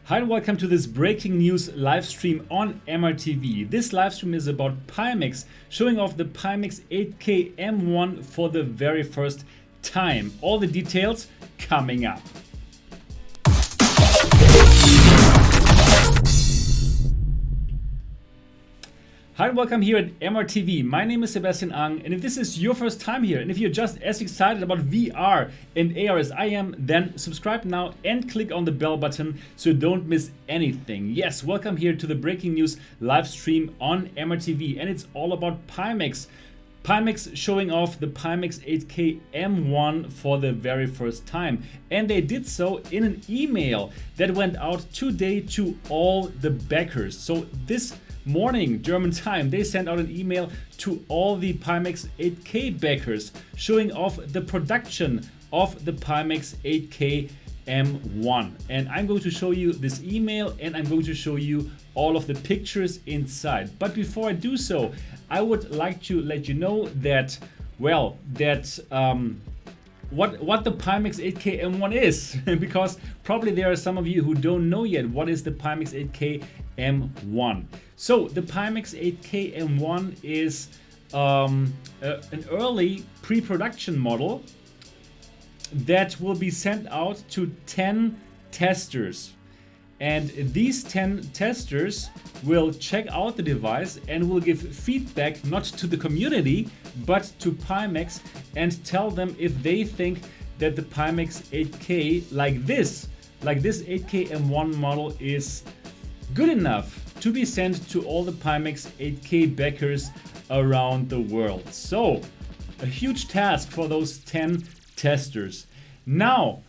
Hi and welcome to this breaking news live stream on MRTV. This live stream is about Pimax showing off the Pimax 8K M1 for the very first time. All the details coming up. Hi and welcome here at MRTV. My name is Sebastian Ang, and if this is your first time here and if you're just as excited about VR and AR as I am, then subscribe now and click on the bell button so you don't miss anything. Yes, welcome here to the breaking news live stream on MRTV, and it's all about Pimax. Pimax showing off the Pimax 8K M1 for the very first time, and they did so in an email that went out today to all the backers. So this morning German time they sent out an email to all the Pimax 8K backers showing off the production of the Pimax 8K M1, and I'm going to show you this email and I'm going to show you all of the pictures inside. But before I do so, I would like to let you know that what the Pimax 8K M1 is because probably there are some of you who don't know yet what is the Pimax 8K M1. So the Pimax 8K M1 is an early pre-production model that will be sent out to 10 testers, and these 10 testers will check out the device and will give feedback not to the community but to Pimax and tell them if they think that the Pimax 8K like this 8K M1 model is good enough to be sent to all the Pimax 8K backers around the world. So a huge task for those 10 testers. Now,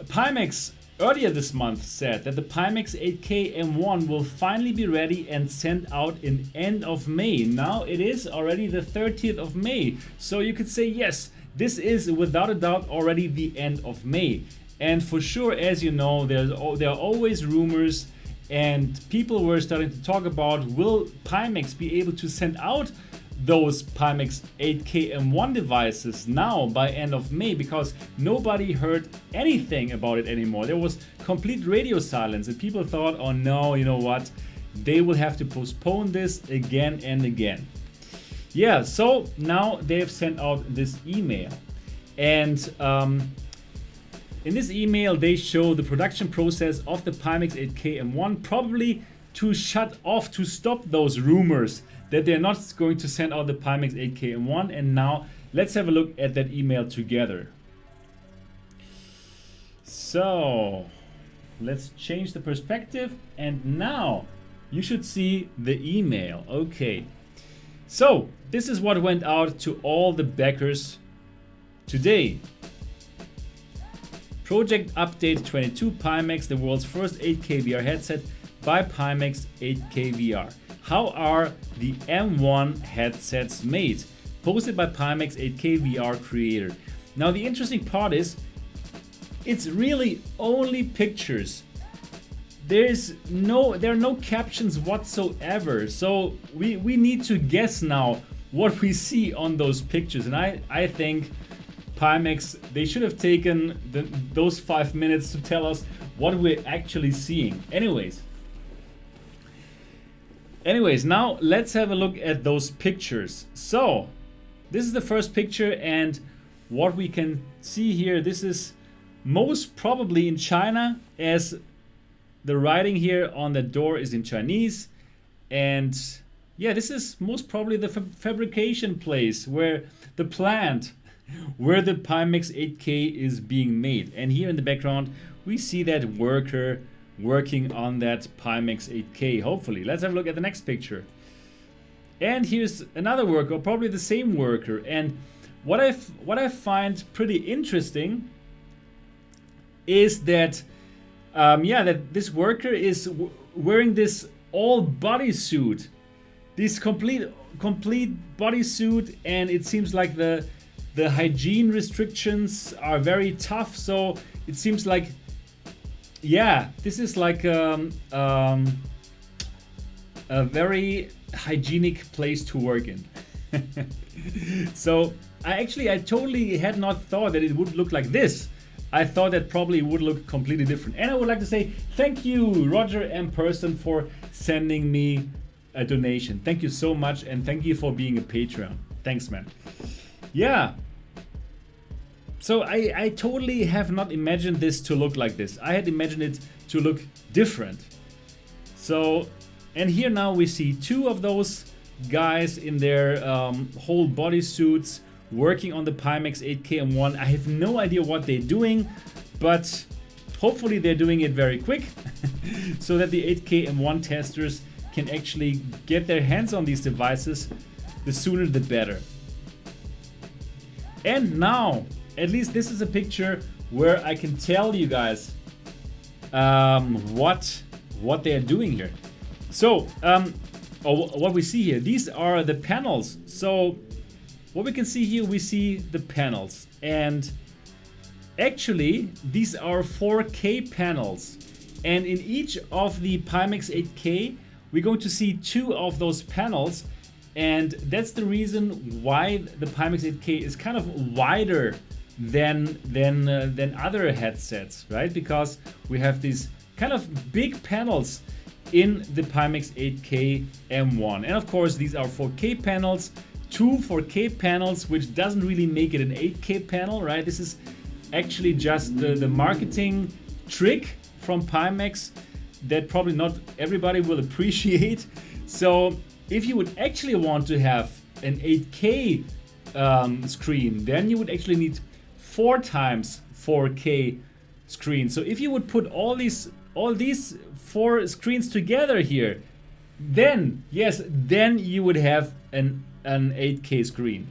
Pimax earlier this month said that the Pimax 8K M1 will finally be ready and sent out in end of May. Now it is already the 30th of May. So you could say, yes, this is without a doubt already the end of May. And for sure, as you know, there are always rumors, and people were starting to talk about, will Pimax be able to send out those Pimax 8K M1 devices now by end of May, because nobody heard anything about it anymore. There was complete radio silence and people thought, oh no, you know what, they will have to postpone this again and again. Yeah, so now they've sent out this email, and in this email they show the production process of the Pimax 8K M1, probably to stop those rumors that they're not going to send out the Pimax 8K M1. And now let's have a look at that email together. So let's change the perspective, and now you should see the email. Okay, so this is what went out to all the backers today. Project Update 22 Pimax, the world's first 8K VR headset by Pimax 8K VR. How are the M1 headsets made? Posted by Pimax 8K VR creator. Now the interesting part is, it's really only pictures. There are no captions whatsoever. So we need to guess now what we see on those pictures. And I think Pimax, they should have taken those 5 minutes to tell us what we're actually seeing. Anyways, now let's have a look at those pictures. So this is the first picture, and what we can see here, this is most probably in China, as the writing here on the door is in Chinese. And yeah, this is most probably the fabrication place, where the plant where the Pimax 8K is being made. And here in the background we see that worker working on that Pimax 8K, hopefully. Let's have a look at the next picture. And here's another worker, probably the same worker. And what I find pretty interesting is that that this worker is wearing this all bodysuit, this complete bodysuit, and it seems like the hygiene restrictions are very tough. So it seems like, yeah, this is like a very hygienic place to work in. So I totally had not thought that it would look like this. I thought that probably would look completely different. And I would like to say thank you, Roger M. Person, for sending me a donation. Thank you so much, and thank you for being a Patreon. Thanks, man. Yeah. So I totally have not imagined this to look like this. I had imagined it to look different. So, and here now we see two of those guys in their whole bodysuits working on the Pimax 8K-M1. I have no idea what they're doing, but hopefully they're doing it very quick so that the 8K-M1 testers can actually get their hands on these devices. The sooner the better. And now, at least this is a picture where I can tell you guys what they're doing here. So, what we see here, these are the panels. So what we can see here, we see the panels, and actually these are 4K panels, and in each of the Pimax 8K we're going to see two of those panels, and that's the reason why the Pimax 8K is kind of wider than other headsets, right? Because we have these kind of big panels in the Pimax 8K M1, and of course these are 4K panels. Two 4K panels, which doesn't really make it an 8K panel, right? This is actually just the marketing trick from Pimax that probably not everybody will appreciate. So if you would actually want to have an 8K screen, then you would actually need 4 times 4K screen. So if you would put all these 4 screens together here, then yes, then you would have an 8K screen.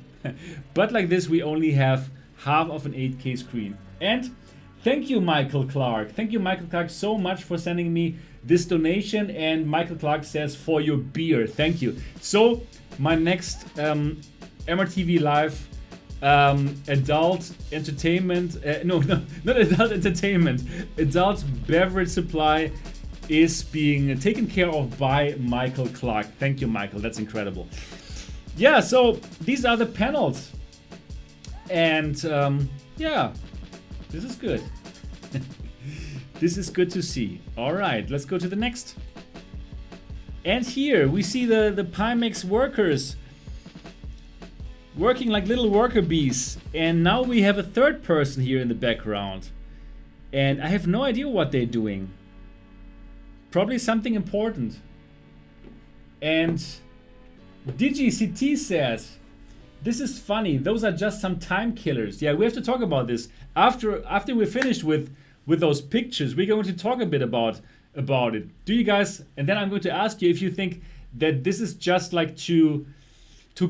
But like this, we only have half of an 8K screen. And thank you, Michael Clark. Thank you, Michael Clark, so much for sending me this donation. And Michael Clark says, for your beer. Thank you. So my next MRTV Live adult entertainment, not adult entertainment, adult beverage supply is being taken care of by Michael Clark. Thank you, Michael. That's incredible. Yeah, so these are the panels, and yeah, this is good. This is good to see. All right, let's go to the next. And here we see the Pimax workers working like little worker bees, and now we have a third person here in the background, and I have no idea what they're doing. Probably something important. And DGCT says, this is funny, those are just some time killers. Yeah, we have to talk about this. After we're finished with those pictures, we're going to talk a bit about it. Do you guys, and then I'm going to ask you if you think that this is just like to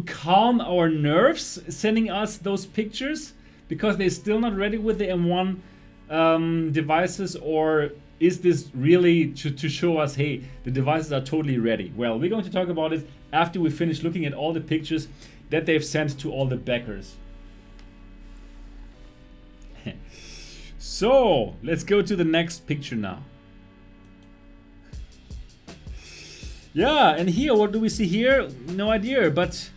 calm our nerves, sending us those pictures because they're still not ready with the M1 devices, or is this really to show us, hey, the devices are totally ready? Well, we're going to talk about it after we finish looking at all the pictures that they've sent to all the backers. So let's go to the next picture now. Yeah, and here, what do we see here? No idea, but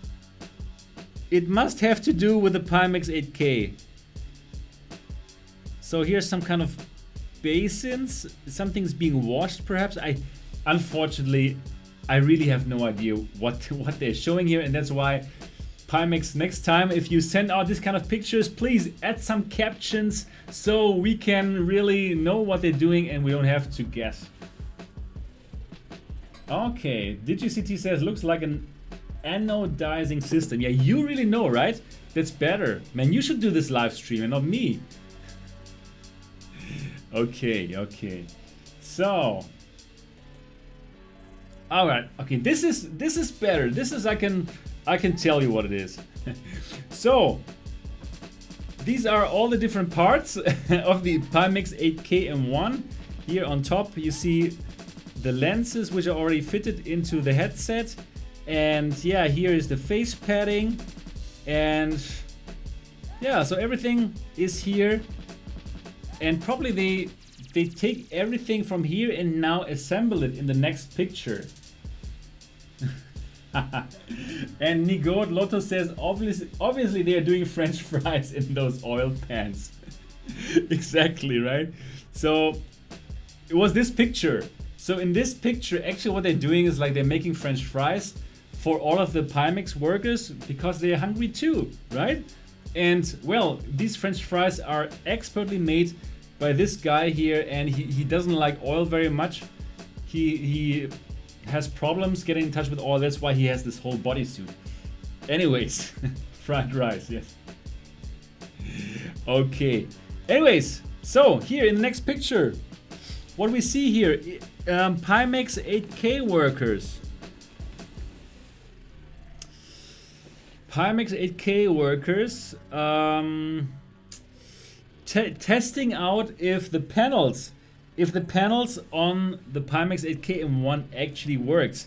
it must have to do with the Pimax 8K. So here's some kind of basins. Something's being washed, perhaps. Unfortunately, I really have no idea what they're showing here, and that's why Pimax, next time if you send out this kind of pictures, please add some captions so we can really know what they're doing and we don't have to guess. Okay, DGCT says looks like an anodizing system. Yeah, you really know, right? That's better. Man, you should do this live stream and not me. Okay. So, all right. Okay, this is better. This is I can tell you what it is. So, these are all the different parts of the Pimax 8K M1. Here on top, you see the lenses which are already fitted into the headset, and yeah, here is the face padding, and yeah, so everything is here, and probably they take everything from here and now assemble it in the next picture. And Nigod Lotto says obviously they are doing French fries in those oil pans. Exactly, right? So it was this picture. So in this picture, actually what they're doing is like they're making French fries for all of the Pimax workers because they're hungry too, right? And well, these French fries are expertly made by this guy here, and he doesn't like oil very much. He has problems getting in touch with oil. That's why he has this whole bodysuit. Anyways, fried rice, yes. Okay. Anyways, so here in the next picture, what we see here, Pimax 8K workers. Pimax 8K workers testing out if the panels on the Pimax 8K M1 actually works.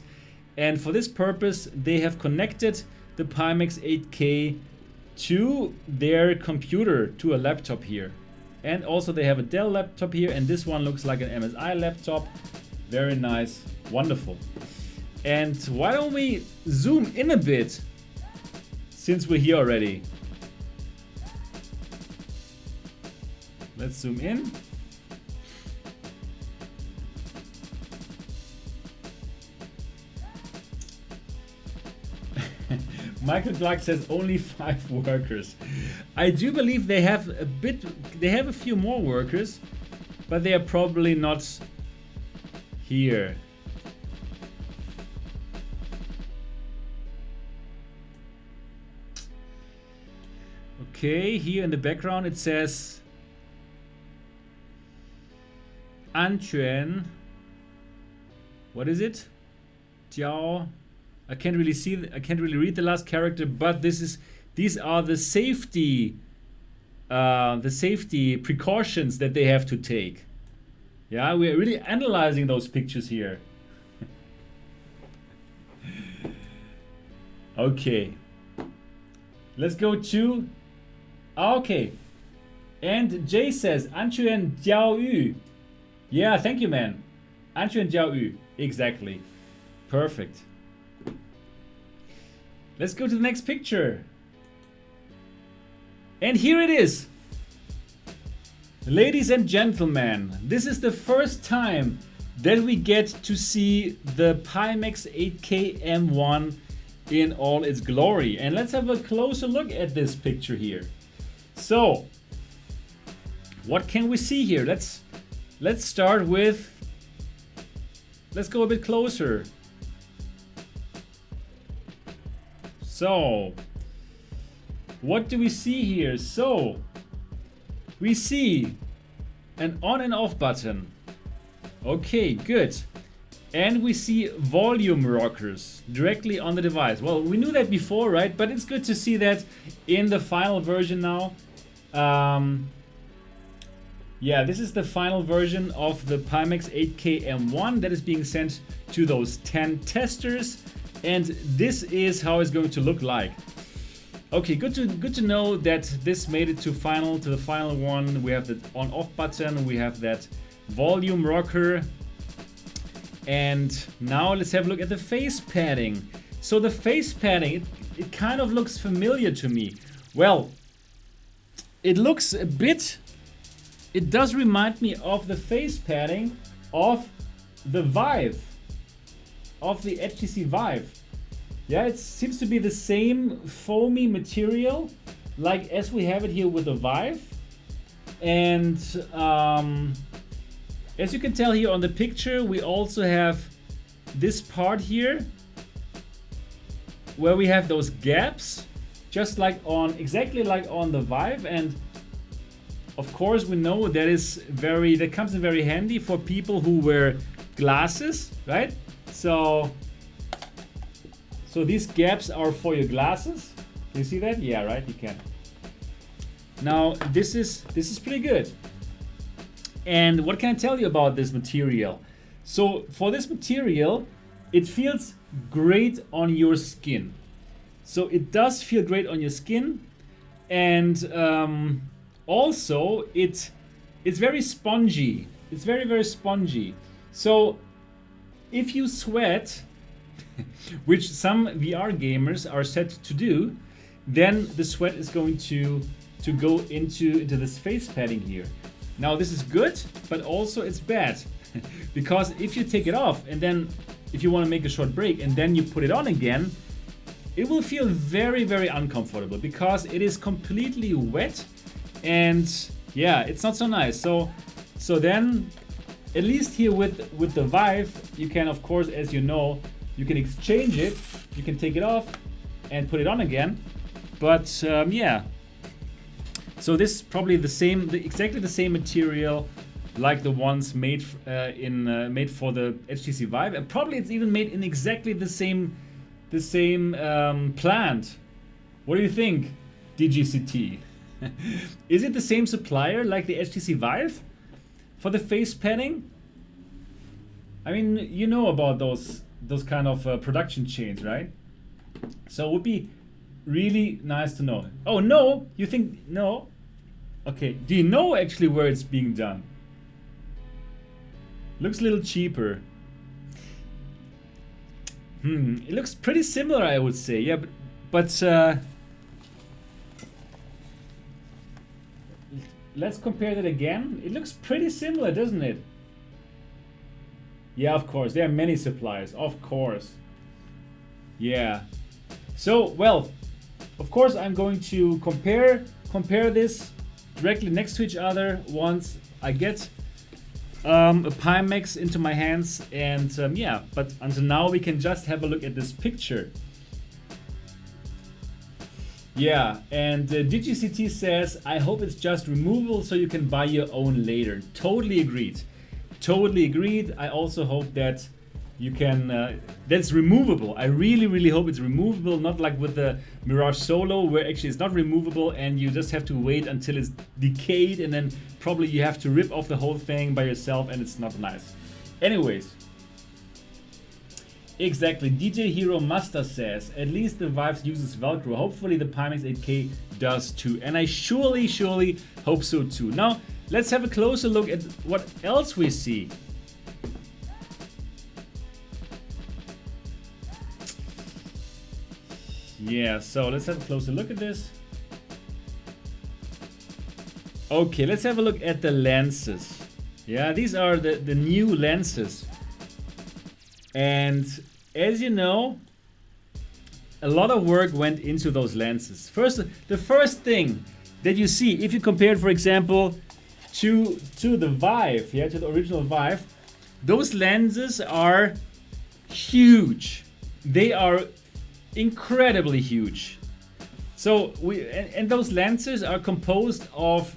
And for this purpose, they have connected the Pimax 8K to their computer, to a laptop here. And also they have a Dell laptop here, and this one looks like an MSI laptop. Very nice, wonderful. And why don't we zoom in a bit, since we're here already. Let's zoom in. Michael Clark says only 5 workers. I do believe they have a few more workers, but they are probably not here. Okay, here in the background it says Anquan. What is it? Jiao. I can't really see. I can't really read the last character, but these are the safety precautions that they have to take. Yeah, we're really analyzing those pictures here. Okay, let's go to. Okay, and Jay says Anquan Jiao Yu. Yeah, thank you, man. Anquan Jiao Yu. Exactly. Perfect. Let's go to the next picture. And here it is. Ladies and gentlemen, this is the first time that we get to see the Pimax 8K M1 in all its glory. And let's have a closer look at this picture here. So, what can we see here? Let's start with, let's go a bit closer. So, what do we see here? So, we see an on and off button. Okay, good. And we see volume rockers directly on the device. Well, we knew that before, right? But it's good to see that in the final version now. Yeah, this is the final version of the Pimax 8K M1 that is being sent to those 10 testers. And this is how it's going to look like. Okay, good to know that this made it to the final one. We have the on-off button, we have that volume rocker, and now let's have a look at the face padding. So the face padding, it kind of looks familiar to me. Well, it looks a bit. It does remind me of the face padding of the Vive. Of the HTC Vive. Yeah, it seems to be the same foamy material like as we have it here with the Vive. And as you can tell here on the picture, we also have this part here where we have those gaps, just like exactly like on the Vive. And of course we know that comes in very handy for people who wear glasses, right? So these gaps are for your glasses. Can you see that? Yeah, right, you can. Now this is pretty good. And what can I tell you about this material? So for this material, it feels great on your skin. So it does feel great on your skin, and also it's very spongy. It's very, very spongy. So if you sweat, which some VR gamers are set to do, then the sweat is going to to go into this face padding here. Now this is good, but also it's bad because if you take it off and then if you want to make a short break and then you put it on again, it will feel very, very uncomfortable because it is completely wet and yeah, it's not so nice. So then at least here with the Vive, you can, of course, as you know, you can exchange it, you can take it off and put it on again. But yeah, so this is probably the same, exactly the same material like the ones made made for the HTC Vive, and probably it's even made in exactly the same plant. What do you think, DGCT? Is it the same supplier like the HTC Vive for the face padding? I mean, you know about those kind of production chains, right? So it would be really nice to know. Oh no, you think no? Okay, do you know actually where it's being done? Looks a little cheaper. It looks pretty similar, I would say. Yeah, but let's compare that again. It looks pretty similar, doesn't it? Yeah, of course. There are many suppliers, of course. Yeah. So, well, of course, I'm going to compare this directly next to each other once I get a Pimax into my hands, and yeah, but until now we can just have a look at this picture. Yeah, and DGCT says, I hope it's just removable so you can buy your own later. Totally agreed. Totally agreed. I also hope that you can, that's removable. I really hope it's removable, not like with the Mirage Solo where actually it's not removable and you just have to wait until it's decayed and then probably you have to rip off the whole thing by yourself and it's not nice. Anyways. Exactly, DJ Hero Master says, at least the Vive uses Velcro. Hopefully the Pimax 8K does too. And I surely hope so too. Now, let's have a closer look at what else we see. Yeah, so let's have a closer look at this. Okay, let's have a look at the lenses. Yeah, these are the new lenses. And as you know, a lot of work went into those lenses. The first thing that you see, if you compare it, for example, to the Vive, yeah, to the original Vive, those lenses are huge. They are incredibly huge. So and those lenses are composed of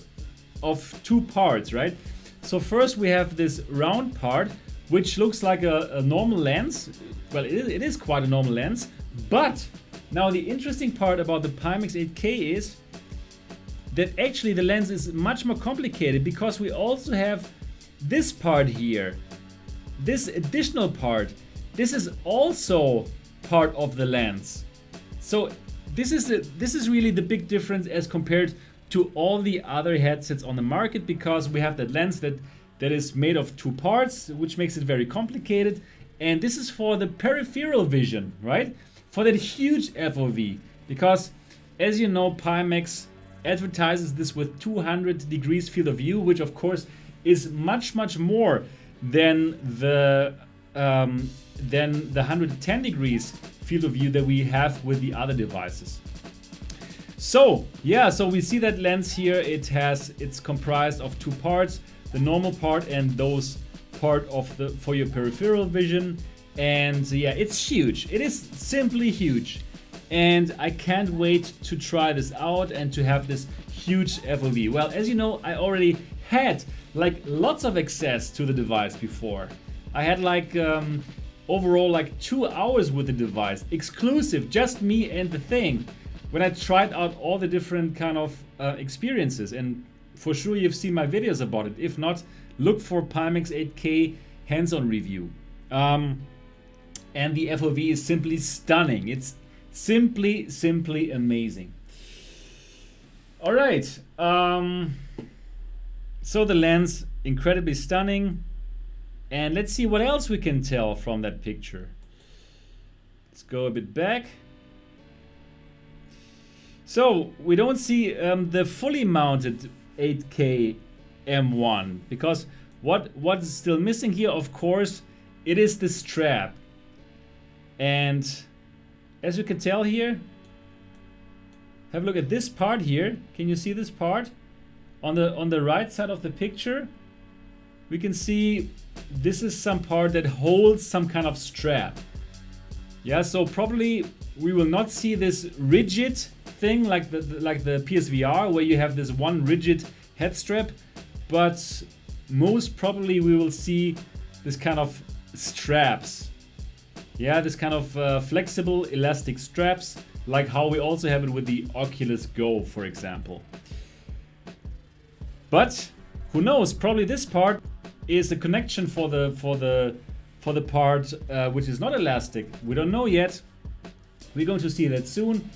two parts, right? So first we have this round part, which looks like a normal lens. Well, it is quite a normal lens. But now the interesting part about the Pimax 8K is that actually the lens is much more complicated because we also have this part here. This additional part. This is also part of the lens. So this is really the big difference as compared to all the other headsets on the market, because we have that lens that is made of two parts, which makes it very complicated. And this is for the peripheral vision, right? For that huge FOV. Because as you know, Pimax advertises this with 200 degrees field of view, which of course is much more than the 110 degrees field of view that we have with the other devices. So yeah, so we see that lens here. It's comprised of two parts, the normal part and those part of for your peripheral vision. And yeah, it's huge. It is simply huge. And I can't wait to try this out and to have this huge FOV. Well, as you know, I already had like lots of access to the device before. I had like overall like 2 hours with the device, exclusive, just me and the thing, when I tried out all the different kind of experiences. And for sure you've seen my videos about it. If not, look for Pimax 8K hands-on review. And the FOV is simply stunning. It's simply amazing. All right. So the lens, incredibly stunning. And let's see what else we can tell from that picture. Let's go a bit back. So we don't see the fully mounted 8K M1 because what is still missing here, of course, it is the strap. And as you can tell here, have a look at this part here. Can you see this part? On the right side of the picture, we can see this is some part that holds some kind of strap. Yeah, so probably we will not see this rigid thing like the PSVR where you have this one rigid head strap, but most probably we will see this kind of straps. Yeah, this kind of flexible elastic straps, like how we also have it with the Oculus Go, for example. But who knows? Probably this part is the connection for the part which is not elastic. We don't know yet. We're going to see that soon.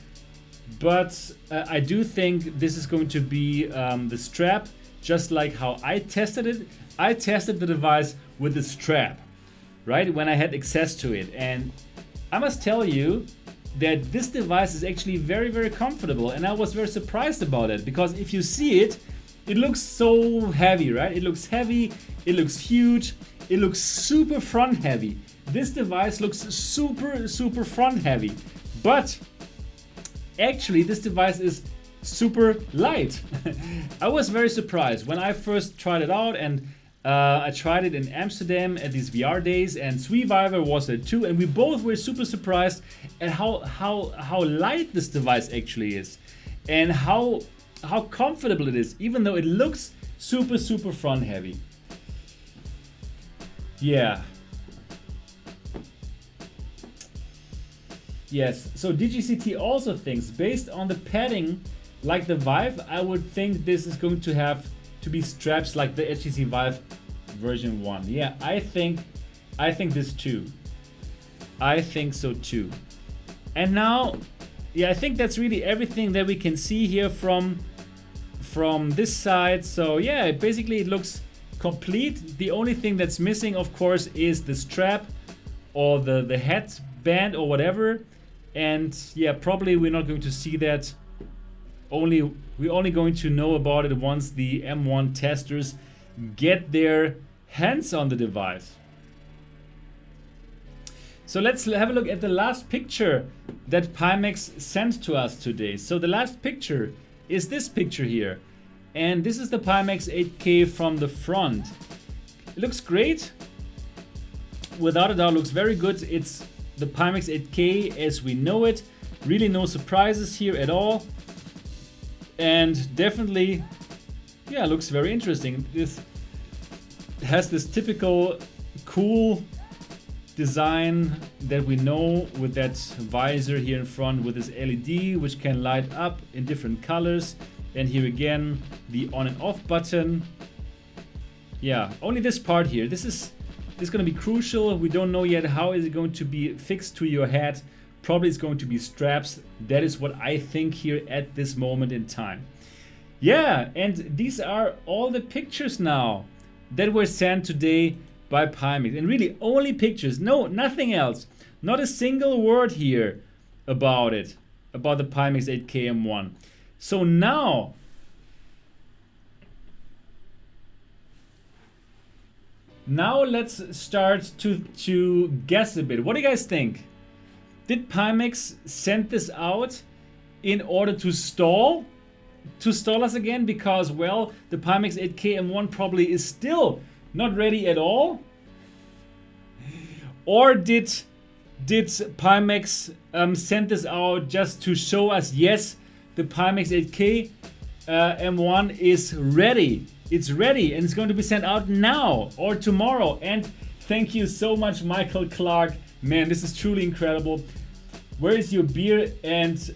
But I do think this is going to be the strap, just like how I tested it. I tested the device with the strap, right, when I had access to it. And I must tell you that this device is actually very, very comfortable. And I was very surprised about it because if you see it, it looks so heavy, right? It looks heavy, it looks huge, it looks super front heavy. This device looks super, super front heavy. But actually this device is super light. I was very surprised when I first tried it out, and I tried it in Amsterdam at these VR days, and Sweeviver was there too, and we both were super surprised at how light this device actually is, and how comfortable it is, even though it looks super, super front heavy. Yeah. Yes, so DGCT also thinks, based on the padding like the Vive, I would think this is going to have to be straps like the HTC Vive version 1. Yeah, I think this too. I think so too. And now, yeah, I think that's really everything that we can see here from this side. So yeah, basically it looks complete. The only thing that's missing, of course, is the strap or the headband or whatever. And yeah, probably we're not going to see that. We're only going to know about it once the M1 testers get their hands on the device. So let's have a look at the last picture that Pimax sent to us today. So the last picture is this picture here. And this is the Pimax 8K from the front. It looks great. Without a doubt, looks very good. It's the Pimax 8K as we know it. Really no surprises here at all. And definitely, yeah, looks very interesting. This has this typical cool design that we know, with that visor here in front with this LED which can light up in different colors. And here again, the on and off button. Yeah, only this part here. This is going to be crucial. We don't know yet how is it going to be fixed to your head. Probably it's going to be straps. That is what I think here at this moment in time. Yeah, and these are all the pictures now that were sent today by Pimax. And really only pictures, no, nothing else. Not a single word here about it, about the Pimax 8K M1. So now, let's start to guess a bit. What do you guys think? Did Pimax send this out in order to stall us again? Because, well, the Pimax 8K M1 probably is still not ready at all. Or did Pimax send this out just to show us, yes, the Pimax 8K M1 is ready. It's ready and it's going to be sent out now or tomorrow. And thank you so much, Michael Clark. Man, this is truly incredible. Where is your beer and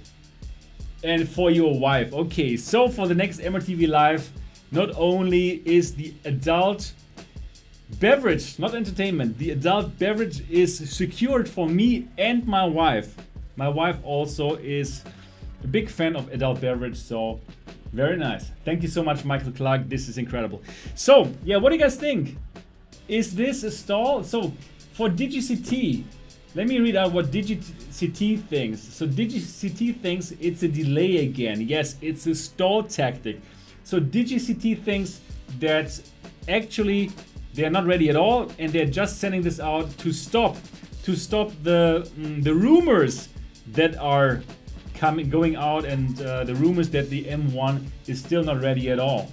for your wife? Okay, so for the next MRTV Live, not only is the adult beverage, not entertainment, the adult beverage is secured for me and my wife. My wife also is a big fan of adult beverage, so very nice. Thank you so much, Michael Clark. This is incredible. So, yeah, what do you guys think? Is this a stall? So, for DGCT, let me read out what DigiCT thinks. So DigiCT thinks it's a delay again. Yes, it's a stall tactic. So DigiCT thinks that actually they're not ready at all, and they're just sending this out to stop the rumors that are going out, and the rumors that the M1 is still not ready at all.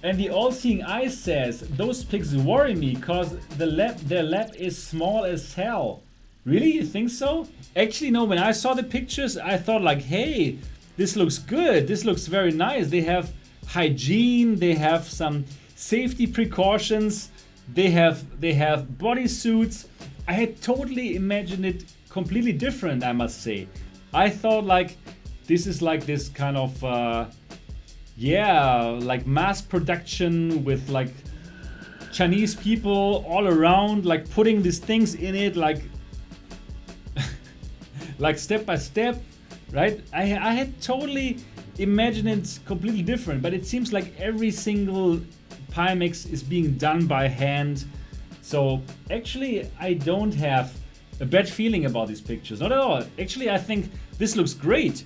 And the all-seeing eye says, those pics worry me because their lab is small as hell. Really? You think so? Actually, no, when I saw the pictures, I thought like, hey, this looks good. This looks very nice. They have hygiene, they have some safety precautions, they have bodysuits. I had totally imagined it completely different, I must say. I thought like, this is like this kind of, yeah, like mass production with like Chinese people all around, like putting these things in it, like like step by step, right? I had totally imagined it completely different, but it seems like every single Pimax is being done by hand. So actually, I don't have a bad feeling about these pictures, not at all. Actually, I think this looks great.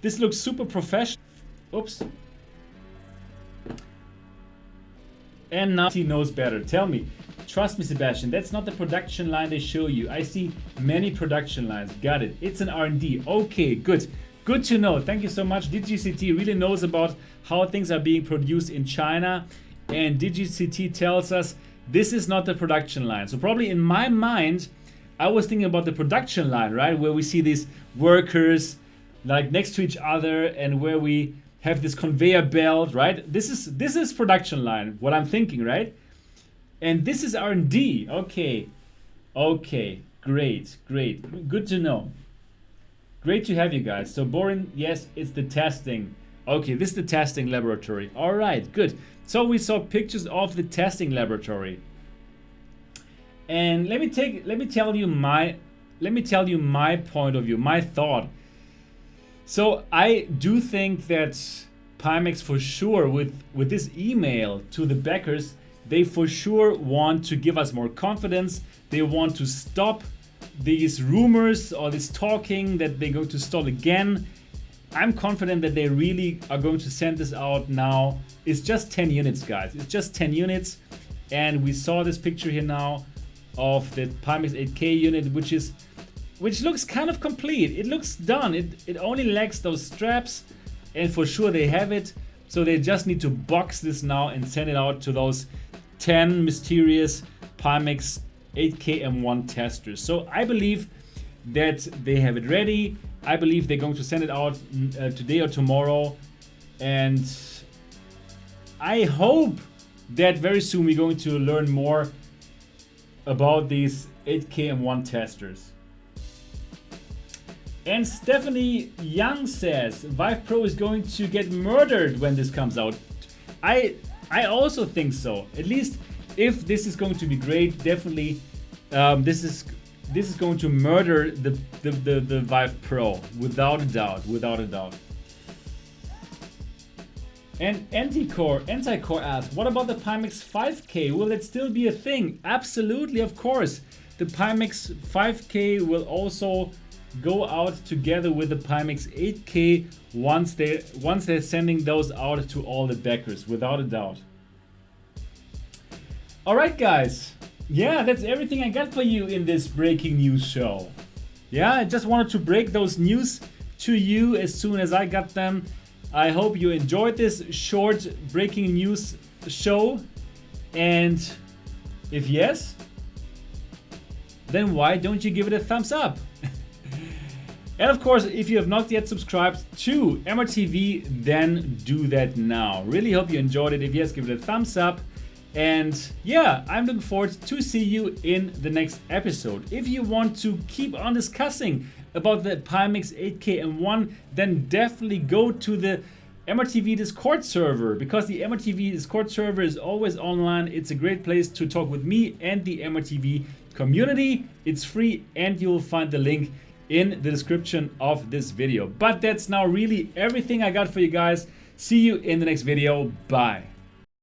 This looks super professional. Oops. And now he knows better. Tell me, trust me, Sebastian, that's not the production line they show you. I see many production lines. Got it. It's an R&D. Okay, good. Good to know. Thank you so much. DigiCT really knows about how things are being produced in China, and DigiCT tells us this is not the production line. So probably in my mind, I was thinking about the production line, right? Where we see these workers like next to each other, and where we have this conveyor belt, right? This is production line, what I'm thinking, right? And this is R&D. Okay, great, good to know. Great to have you guys. So Borin, yes, it's the testing. Okay, this is the testing laboratory. All right, good. So we saw pictures of the testing laboratory. And let me tell you my point of view, my thought. So I do think that Pimax for sure, with this email to the backers, they for sure want to give us more confidence. They want to stop these rumors or this talking that they're going to stall again. I'm confident that they really are going to send this out now. It's just 10 units, guys. It's just 10 units. And we saw this picture here now of the Pimax 8K unit, which looks kind of complete. It looks done. It only lacks those straps, and for sure they have it. So they just need to box this now and send it out to those 10 mysterious Pimax 8K M1 testers. So I believe that they have it ready. I believe they're going to send it out today or tomorrow. And I hope that very soon we're going to learn more about these 8K M1 testers. And Stephanie Young says Vive Pro is going to get murdered when this comes out. I also think so. At least if this is going to be great, definitely this is going to murder the Vive Pro without a doubt. And Anticore asks, what about the Pimax 5K? Will it still be a thing? Absolutely, of course. The Pimax 5K will also go out together with the Pimax 8K once they're sending those out to all the backers, without a doubt. Alright guys, yeah, that's everything I got for you in this breaking news show. Yeah, I just wanted to break those news to you as soon as I got them. I hope you enjoyed this short breaking news show, and if yes, then why don't you give it a thumbs up? And of course, if you have not yet subscribed to MRTV, then do that now. Really hope you enjoyed it. If yes, give it a thumbs up. And yeah, I'm looking forward to see you in the next episode. If you want to keep on discussing about the Pimax 8K M1, then definitely go to the MRTV Discord server, because the MRTV Discord server is always online. It's a great place to talk with me and the MRTV community. It's free, and you'll find the link in the description of this video. But that's now really everything I got for you guys. See you in the next video. Bye.